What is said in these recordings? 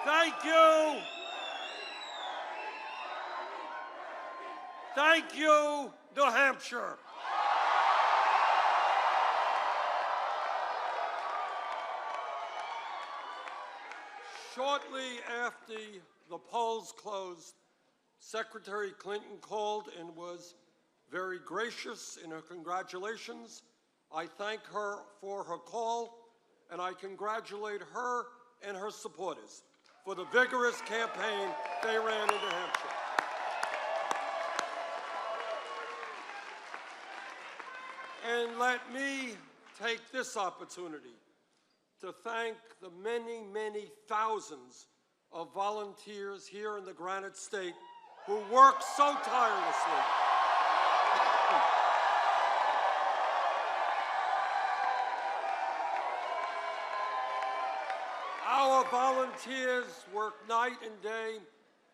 Thank you. Thank you, New Hampshire. Shortly after the polls closed, Secretary Clinton called and was very gracious in her congratulations. I thank her for her call, and I congratulate her and her supporters for the vigorous campaign they ran in New Hampshire. And let me take this opportunity to thank the many, many thousands of volunteers here in the Granite State who work so tirelessly. Our volunteers worked night and day,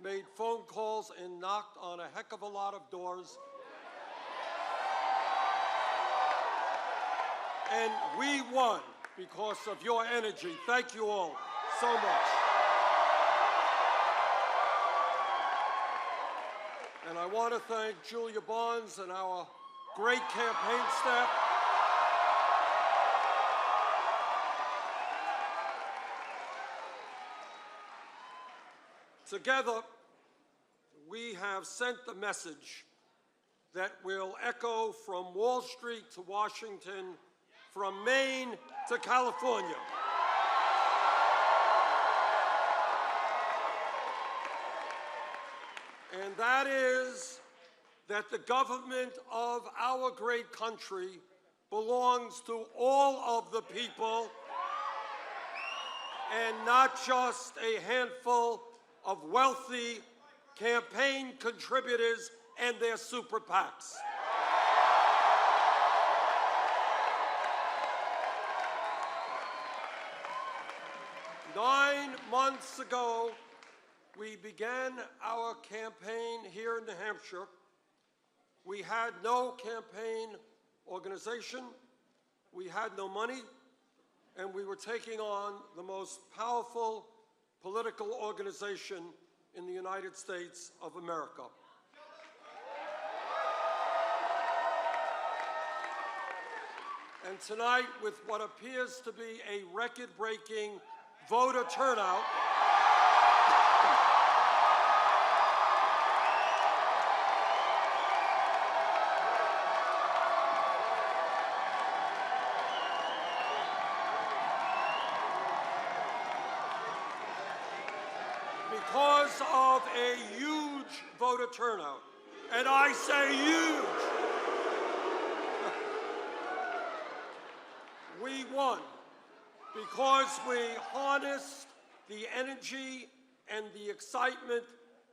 made phone calls, and knocked on a heck of a lot of doors. And we won because of your energy. Thank you all so much. And I want to thank Julia Barnes and our great campaign staff. Together, we have sent the message that will echo from Wall Street to Washington, from Maine to California. And that is that the government of our great country belongs to all of the people and not just a handful of wealthy campaign contributors and their super PACs. Nine months ago, we began our campaign here in New Hampshire. We had no campaign organization, we had no money, and we were taking on the most powerful political organization in the United States of America. And tonight, with what appears to be a record-breaking voter turnout, because of a huge voter turnout, and I say huge, we won because we harnessed the energy and the excitement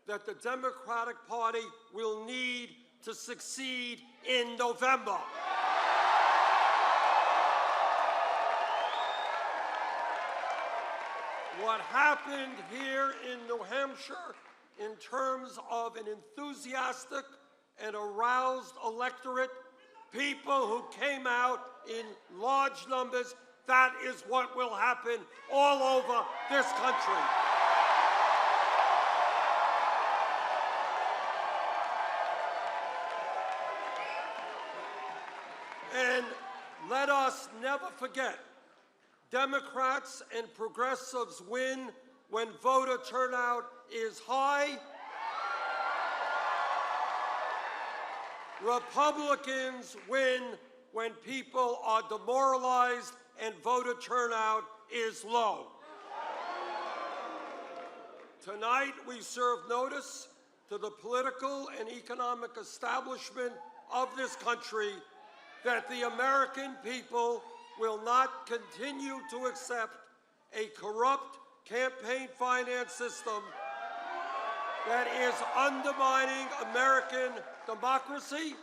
that the Democratic Party will need to succeed in November. What happened here in New Hampshire in terms of an enthusiastic and aroused electorate, people who came out in large numbers, that is what will happen all over this country. And let us never forget, Democrats and progressives win when voter turnout is high. Republicans win when people are demoralized and voter turnout is low. Tonight, we serve notice to the political and economic establishment of this country that the American people will not continue to accept a corrupt campaign finance system that is undermining American democracy,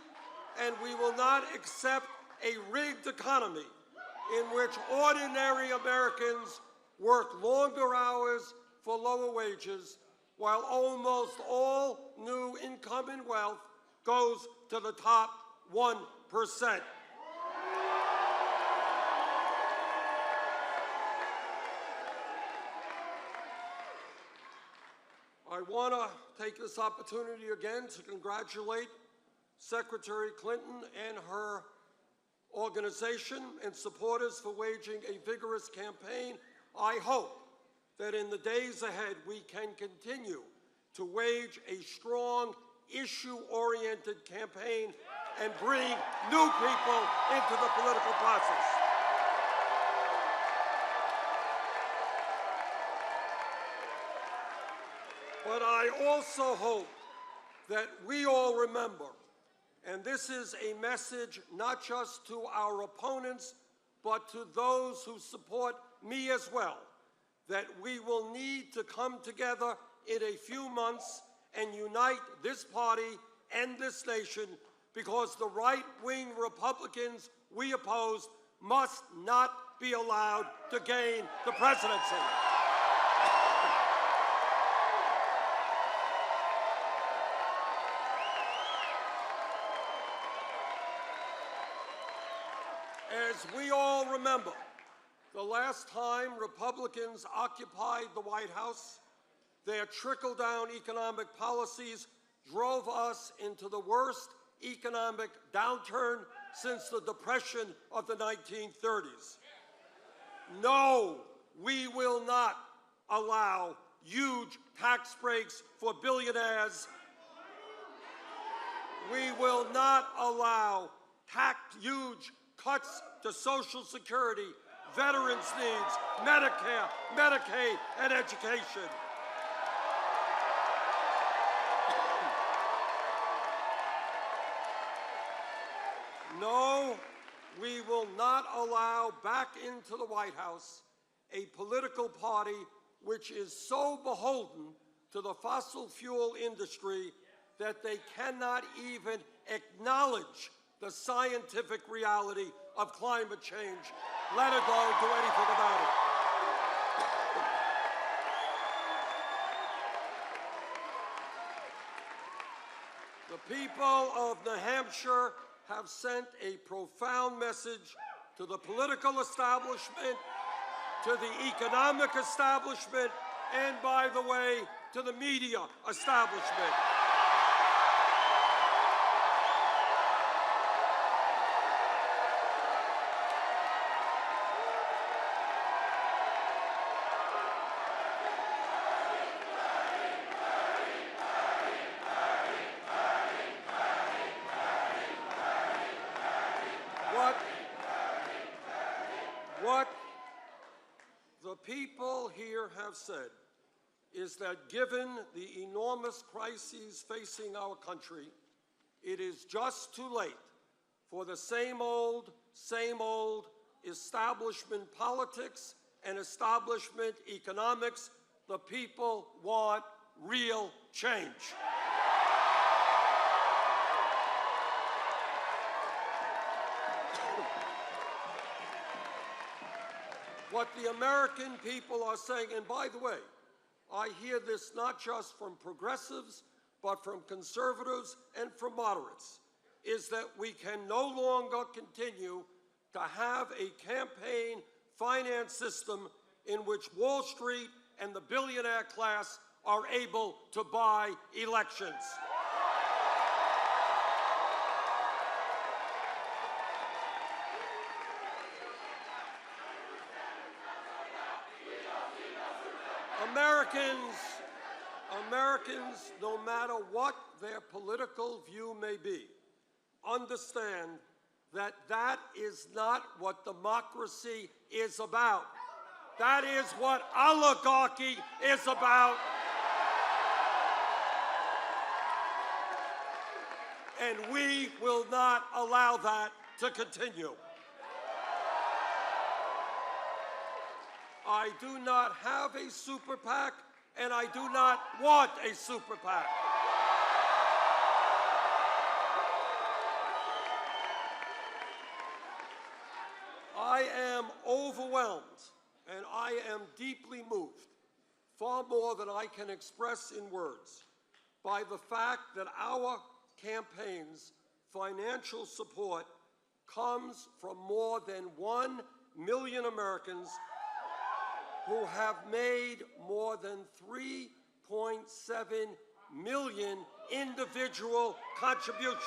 and we will not accept a rigged economy in which ordinary Americans work longer hours for lower wages, while almost all new income and wealth goes to the top 1%. I want to take this opportunity again to congratulate Secretary Clinton and her organization and supporters for waging a vigorous campaign. I hope that in the days ahead we can continue to wage a strong, issue-oriented campaign and bring new people into the political process. But I also hope that we all remember, and this is a message not just to our opponents, but to those who support me as well, that we will need to come together in a few months and unite this party and this nation, because the right-wing Republicans we oppose must not be allowed to gain the presidency. As we all remember, the last time Republicans occupied the White House, their trickle-down economic policies drove us into the worst economic downturn since the Depression of the 1930s. No, we will not allow huge tax breaks for billionaires. We will not allow huge cuts to Social Security, veterans' needs, Medicare, Medicaid, and education. No, we will not allow back into the White House a political party which is so beholden to the fossil fuel industry that they cannot even acknowledge the scientific reality of climate change, let alone do anything about it. The people of New Hampshire have sent a profound message to the political establishment, to the economic establishment, and, by the way, to the media establishment. What the people here have said is that given the enormous crises facing our country, it is just too late for the same old establishment politics and establishment economics. The people want real change. What the American people are saying, and by the way, I hear this not just from progressives, but from conservatives and from moderates, is that we can no longer continue to have a campaign finance system in which Wall Street and the billionaire class are able to buy elections. Americans, no matter what their political view may be, understand that that is not what democracy is about. That is what oligarchy is about. And we will not allow that to continue. I do not have a super PAC, and I do not want a super PAC. I am overwhelmed, and I am deeply moved, far more than I can express in words, by the fact that our campaign's financial support comes from more than 1 million Americans who have made more than 3.7 million individual contributions.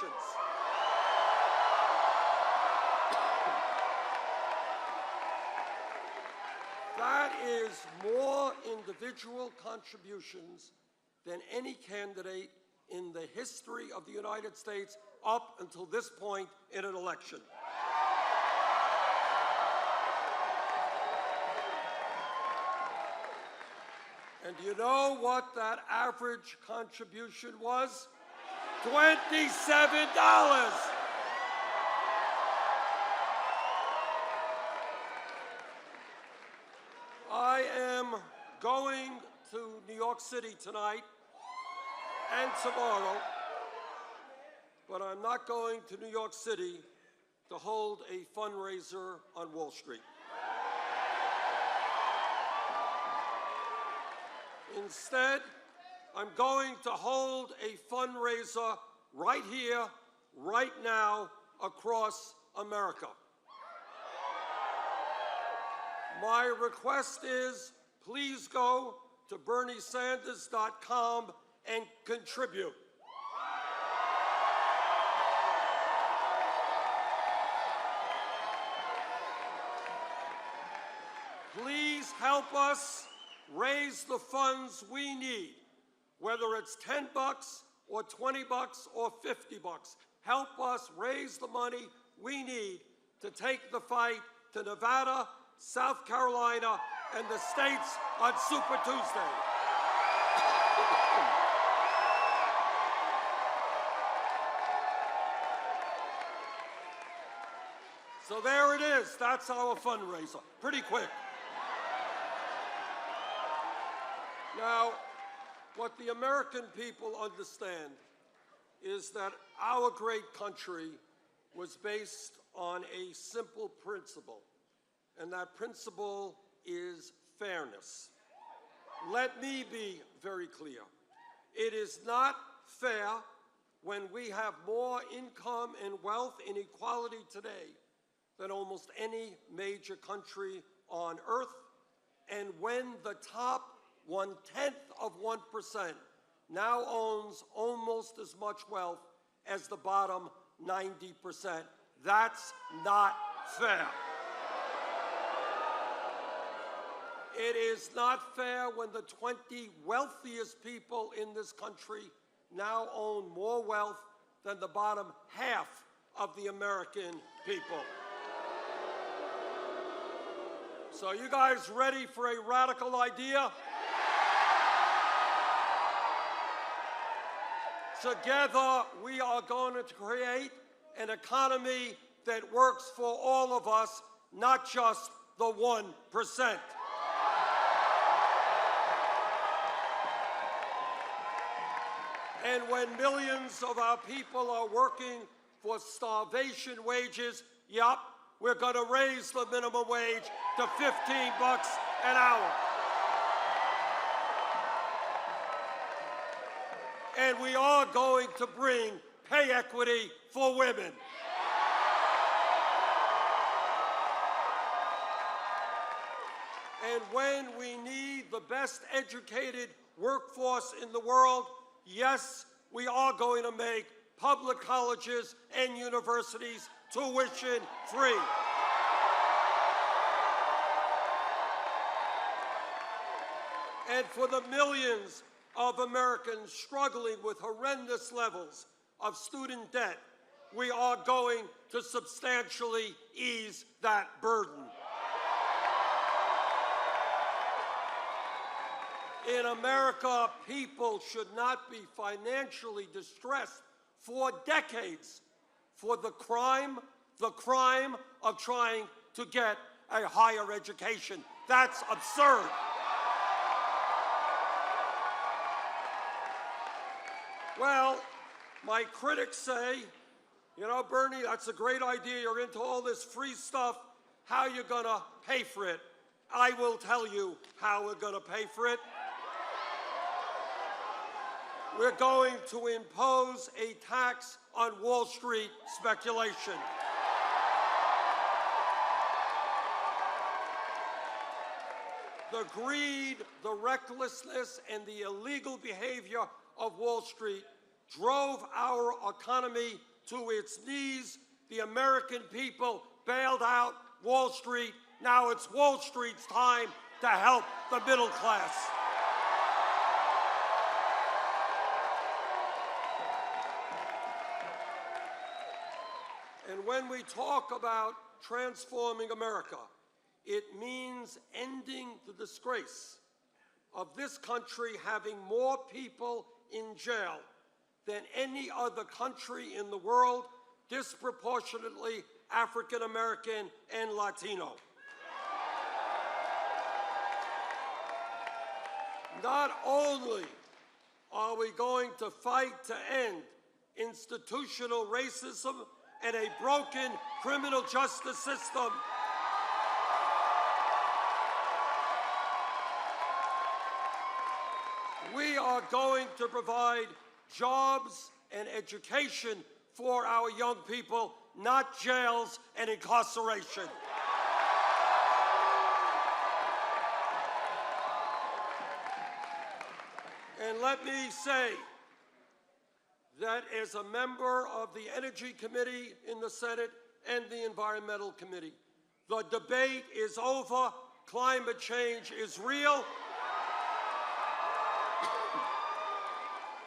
That is more individual contributions than any candidate in the history of the United States up until this point in an election. And do you know what that average contribution was? $27. I am going to New York City tonight and tomorrow, but I'm not going to New York City to hold a fundraiser on Wall Street. Instead, I'm going to hold a fundraiser right here, right now, across America. My request is, please go to BernieSanders.com and contribute. Please help us raise the funds we need, whether it's $10 or $20 or $50. Help us raise the money we need to take the fight to Nevada, South Carolina, and the states on Super Tuesday. So there it is. That's our fundraiser. Pretty quick. Now, what the American people understand is that our great country was based on a simple principle, and that principle is fairness. Let me be very clear. It is not fair when we have more income and wealth inequality today than almost any major country on earth, and when the top 0.1% now owns almost as much wealth as the bottom 90%. That's not fair. It is not fair when the 20 wealthiest people in this country now own more wealth than the bottom half of the American people. So you guys ready for a radical idea? Together, we are going to create an economy that works for all of us, not just the 1%. And when millions of our people are working for starvation wages, yup, we're going to raise the minimum wage to $15 an hour. And we are going to bring pay equity for women. And when we need the best educated workforce in the world, yes, we are going to make public colleges and universities tuition-free. And for the millions of Americans struggling with horrendous levels of student debt, we are going to substantially ease that burden. In America, people should not be financially distressed for decades for the crime of trying to get a higher education. That's absurd. Well, my critics say, you know, Bernie, that's a great idea. You're into all this free stuff. How are you going to pay for it? I will tell you how we're going to pay for it. We're going to impose a tax on Wall Street speculation. The greed, the recklessness, and the illegal behavior of Wall Street drove our economy to its knees. The American people bailed out Wall Street. Now it's Wall Street's time to help the middle class. And when we talk about transforming America, it means ending the disgrace of this country having more people in jail than any other country in the world, disproportionately African American and Latino. Not only are we going to fight to end institutional racism and a broken criminal justice system, we are going to provide jobs and education for our young people, not jails and incarceration. And let me say that as a member of the Energy Committee in the Senate and the Environmental Committee, the debate is over. Climate change is real.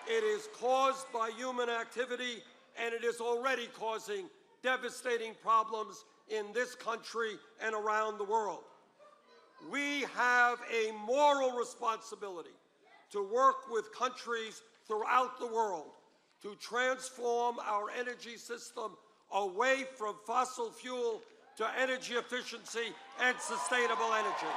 It is caused by human activity, and it is already causing devastating problems in this country and around the world. We have a moral responsibility to work with countries throughout the world to transform our energy system away from fossil fuel to energy efficiency and sustainable energy.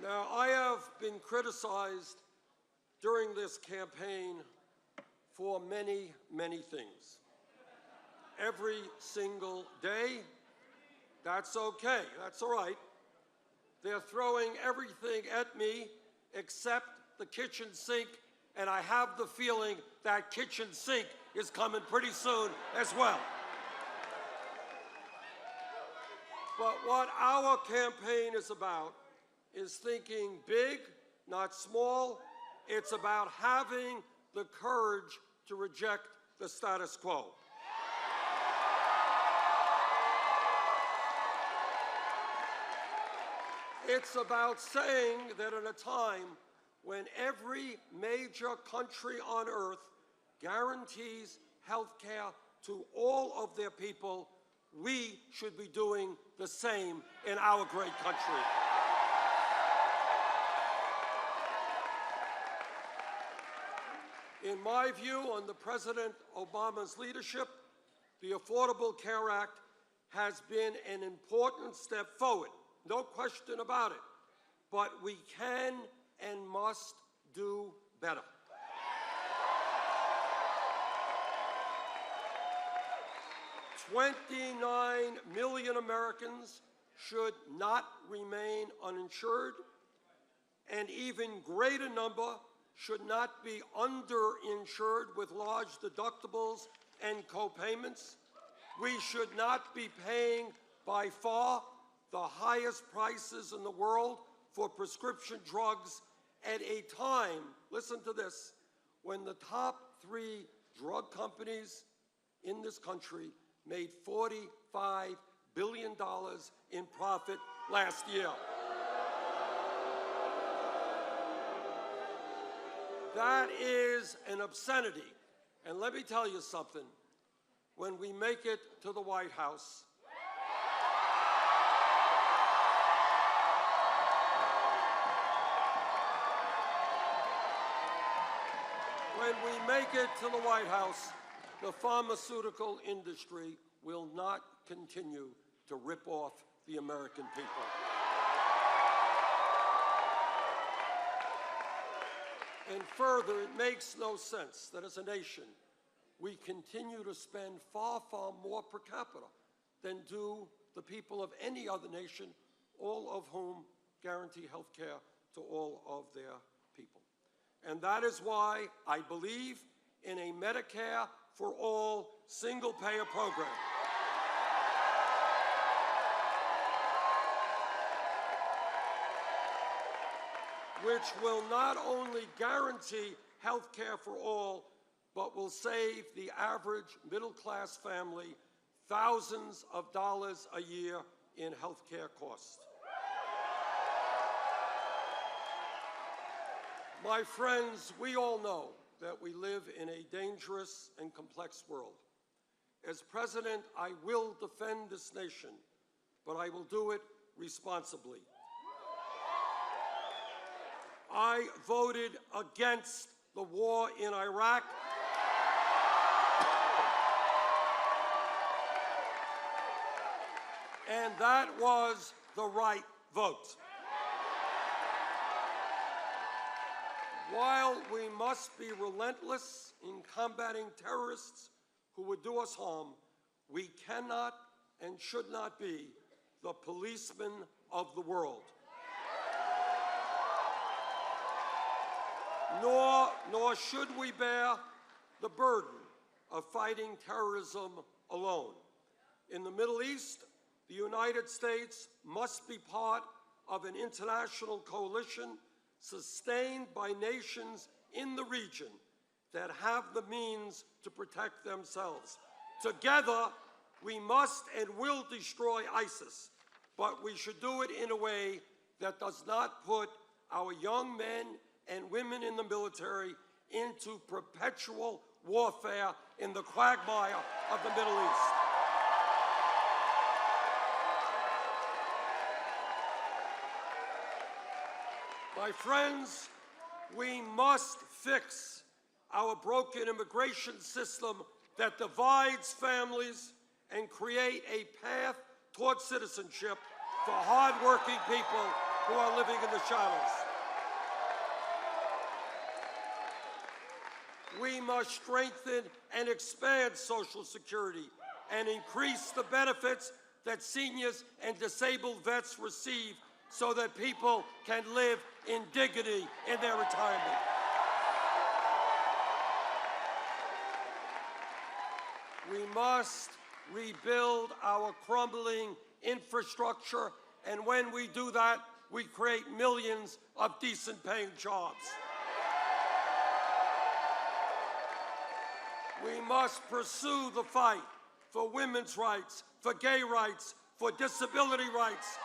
Now, I have been criticized during this campaign for many, many things. Every single day. That's okay, that's all right. They're throwing everything at me except the kitchen sink, and I have the feeling that kitchen sink is coming pretty soon as well. But what our campaign is about is thinking big, not small. It's about having the courage to reject the status quo. It's about saying that in a time when every major country on earth guarantees health care to all of their people, we should be doing the same in our great country. In my view, under President Obama's leadership, the Affordable Care Act has been an important step forward. No question about it. But we can and must do better. $29 million Americans should not remain uninsured. An even greater number should not be underinsured with large deductibles and co-payments. We should not be paying by far the highest prices in the world for prescription drugs at a time, listen to this, when the top 3 drug companies in this country made $45 billion in profit last year. That is an obscenity. And let me tell you something. When we make it to the White House, the pharmaceutical industry will not continue to rip off the American people. And further, it makes no sense that as a nation, we continue to spend far, far more per capita than do the people of any other nation, all of whom guarantee health care to all of their people. And that is why I believe in a Medicare for all single-payer program. Which will not only guarantee health care for all, but will save the average middle-class family thousands of dollars a year in health care costs. My friends, we all know that we live in a dangerous and complex world. As president, I will defend this nation, but I will do it responsibly. I voted against the war in Iraq. And that was the right vote. While we must be relentless in combating terrorists who would do us harm, we cannot and should not be the policemen of the world. Nor should we bear the burden of fighting terrorism alone. In the Middle East, the United States must be part of an international coalition sustained by nations in the region that have the means to protect themselves. Together, we must and will destroy ISIS, but we should do it in a way that does not put our young men and women in the military into perpetual warfare in the quagmire of the Middle East. My friends, we must fix our broken immigration system that divides families and create a path toward citizenship for hardworking people who are living in the shadows. We must strengthen and expand Social Security and increase the benefits that seniors and disabled vets receive so that people can live in dignity in their retirement. We must rebuild our crumbling infrastructure, and when we do that, we create millions of decent-paying jobs. We must pursue the fight for women's rights, for gay rights, for disability rights.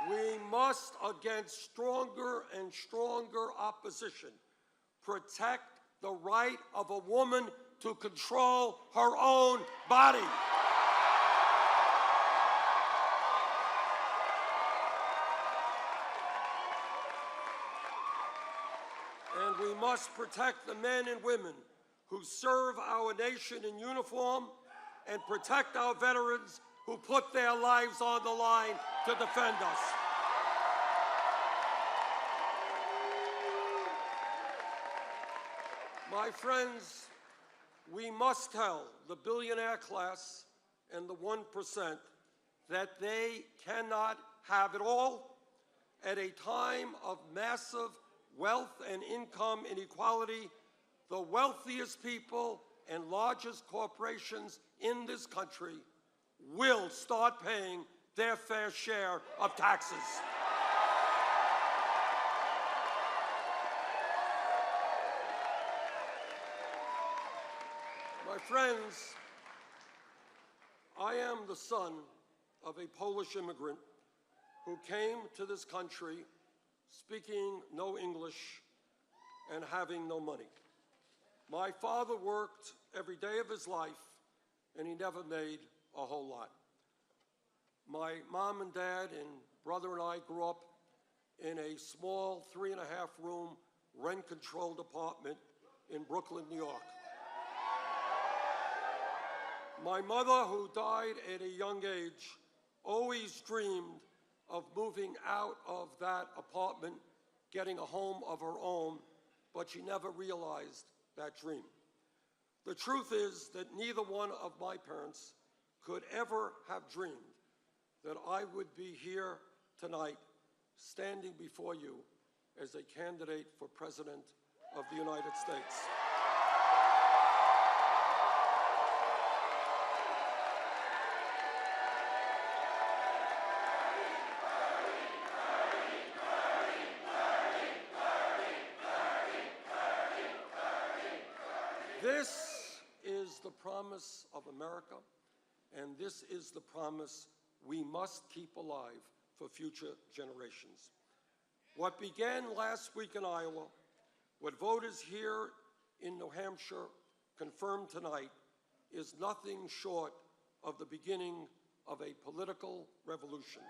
We must, against stronger and stronger opposition, protect the right of a woman to control her own body. And we must protect the men and women who serve our nation in uniform and protect our veterans who put their lives on the line to defend us. My friends, we must tell the billionaire class and the 1% that they cannot have it all. At a time of massive wealth and income inequality, the wealthiest people and largest corporations in this country will start paying their fair share of taxes. My friends, I am the son of a Polish immigrant who came to this country speaking no English and having no money. My father worked every day of his life, and he never made a whole lot. My mom and dad and brother and I grew up in a small 3.5-room rent-controlled apartment in Brooklyn, New York. My mother, who died at a young age, always dreamed of moving out of that apartment, getting a home of her own, but she never realized that dream. The truth is that neither one of my parents could ever have dreamed that I would be here tonight standing before you as a candidate for President of the United States. This is the promise of America, and this is the promise we must keep alive for future generations. What began last week in Iowa, what voters here in New Hampshire confirmed tonight, is nothing short of the beginning of a political revolution.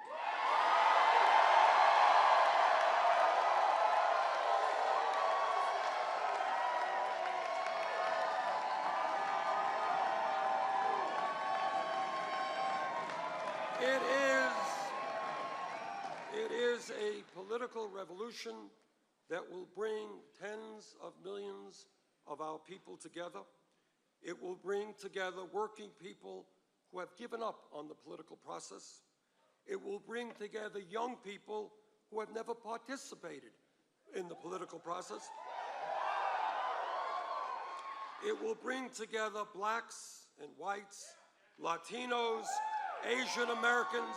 It is a political revolution that will bring tens of millions of our people together. It will bring together working people who have given up on the political process. It will bring together young people who have never participated in the political process. It will bring together blacks and whites, Latinos, Asian Americans,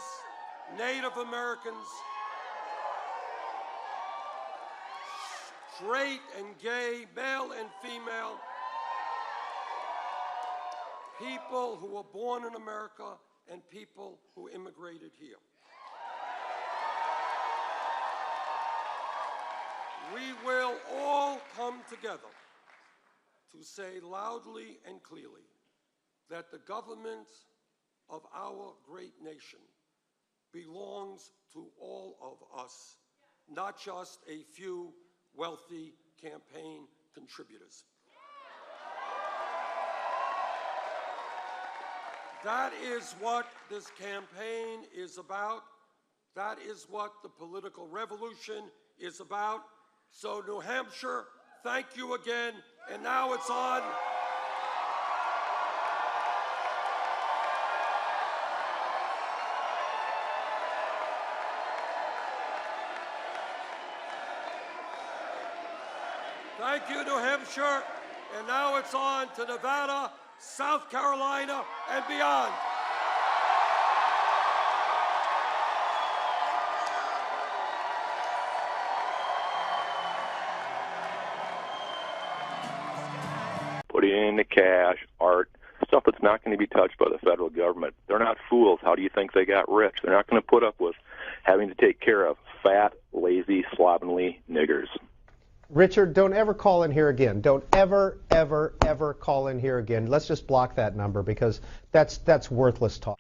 Native Americans, straight and gay, male and female, people who were born in America and people who immigrated here. We will all come together to say loudly and clearly that the government of our great nation belongs to all of us, not just a few wealthy campaign contributors. That is what this campaign is about. That is what the political revolution is about. So New Hampshire, thank you again, and now it's on. Thank you, New Hampshire. And now it's on to Nevada, South Carolina, and beyond. Put in the cash, art, stuff that's not going to be touched by the federal government. They're not fools. How do you think they got rich? They're not going to put up with having to take care of fat, lazy, slovenly niggers. Richard, don't ever call in here again. Don't ever, ever, ever call in here again. Let's just block that number because that's worthless talk.